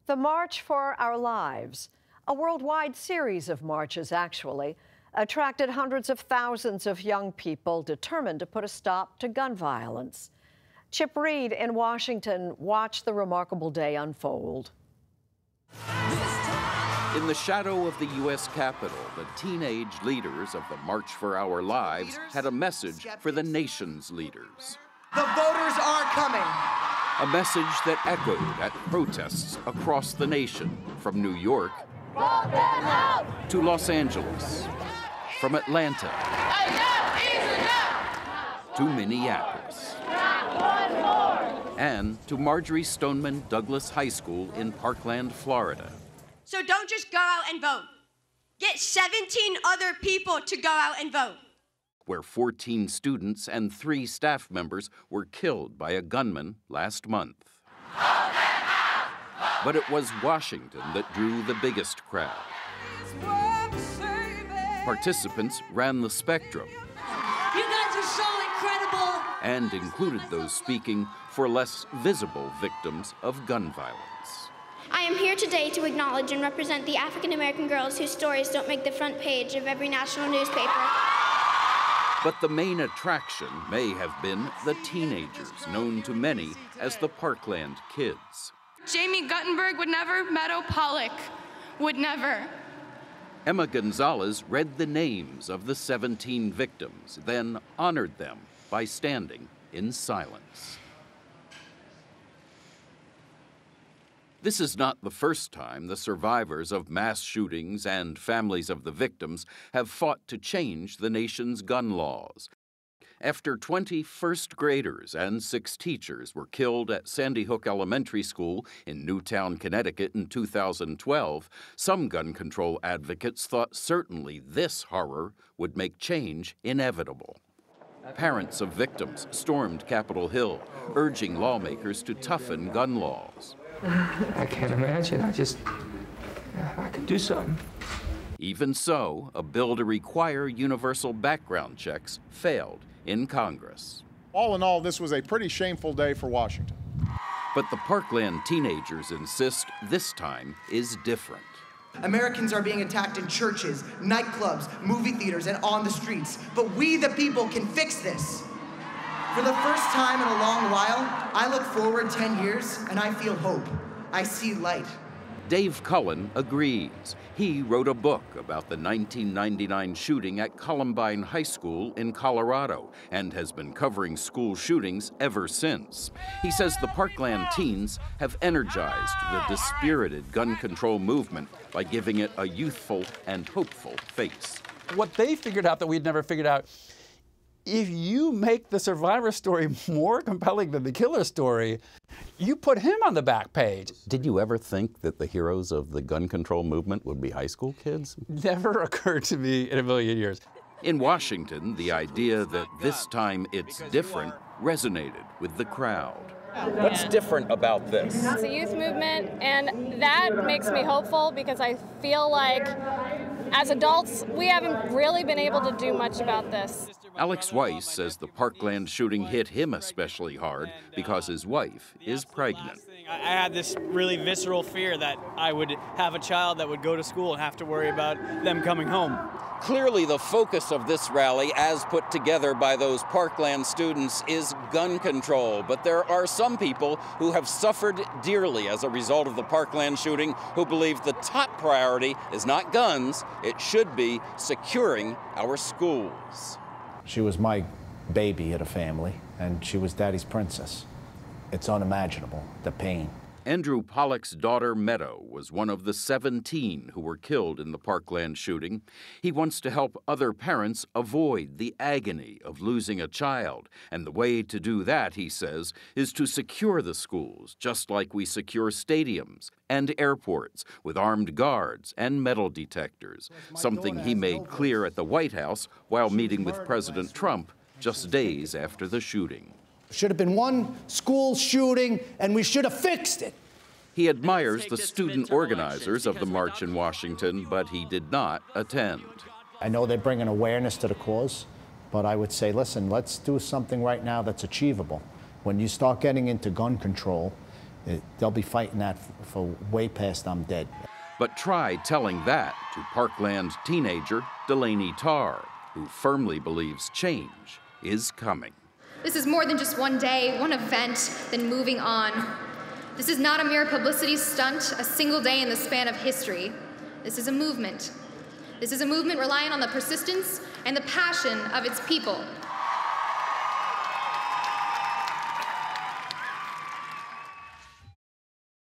The March for Our Lives, a worldwide series of marches actually, attracted hundreds of thousands of young people determined to put a stop to gun violence. Chip Reid in Washington watched the remarkable day unfold. In the shadow of the U.S. Capitol, the teenage leaders of the March for Our Lives had a message for the nation's leaders. The voters are coming. A message that echoed at protests across the nation, from New York to Los Angeles, from Atlanta to Minneapolis, and to Marjory Stoneman Douglas High School in Parkland, Florida. So don't just go out and vote. Get 17 other people to go out and vote. Where 14 students and 3 staff members were killed by a gunman last month. But it was Washington that drew the biggest crowd. Participants ran the spectrum. You guys are so incredible! And included those speaking for less visible victims of gun violence. I am here today to acknowledge and represent the African American girls whose stories don't make the front page of every national newspaper. But the main attraction may have been the teenagers, known to many as the Parkland Kids. Jamie Guttenberg would never, Meadow Pollock would never. Emma Gonzalez read the names of the 17 victims, then honored them by standing in silence. This is not the first time the survivors of mass shootings and families of the victims have fought to change the nation's gun laws. After 20 first graders and 6 teachers were killed at Sandy Hook Elementary School in Newtown, Connecticut in 2012, some gun control advocates thought certainly this horror would make change inevitable. Parents of victims stormed Capitol Hill, urging lawmakers to toughen gun laws. I can't imagine. I could do something. Even so, a bill to require universal background checks failed in Congress. All in all, this was a pretty shameful day for Washington. But the Parkland teenagers insist this time is different. Americans are being attacked in churches, nightclubs, movie theaters, and on the streets. But we, the people, can fix this. For the first time in a long while, I look forward 10 years and I feel hope. I see light. Dave Cullen agrees. He wrote a book about the 1999 shooting at Columbine High School in Colorado and has been covering school shootings ever since. He says the Parkland teens have energized the dispirited gun control movement by giving it a youthful and hopeful face. What they figured out that we'd never figured out, if you make the survivor story more compelling than the killer story, you put him on the back page. Did you ever think that the heroes of the gun control movement would be high school kids? Never occurred to me in a million years. In Washington, the idea that this time it's different resonated with the crowd. What's different about this? It's a youth movement, and that makes me hopeful because I feel like as adults, we haven't really been able to do much about this. Alex Weiss says the Parkland shooting hit him especially hard because his wife is pregnant. I had this really visceral fear that I would have a child that would go to school and have to worry about them coming home. Clearly, the focus of this rally, as put together by those Parkland students, is gun control. But there are some people who have suffered dearly as a result of the Parkland shooting who believe the top priority is not guns, it should be securing our schools. She was my baby at a family, and she was Daddy's princess. It's unimaginable, the pain. Andrew Pollock's daughter, Meadow, was one of the 17 who were killed in the Parkland shooting. He wants to help other parents avoid the agony of losing a child. And the way to do that, he says, is to secure the schools, just like we secure stadiums and airports, with armed guards and metal detectors, something he made clear at the White House while meeting with President Trump just days after the shooting. Should have been one school shooting, and we should have fixed it. He admires the student organizers of the march in Washington, but he did not attend. I know they bring an awareness to the cause, but I would say, listen, let's do something right now that's achievable. When you start getting into gun control, They'll be fighting that for way past I'm dead. But try telling that to Parkland teenager Delaney Tarr, who firmly believes change is coming. This is more than just one day, one event, then moving on. This is not a mere publicity stunt, a single day in the span of history. This is a movement. This is a movement relying on the persistence and the passion of its people.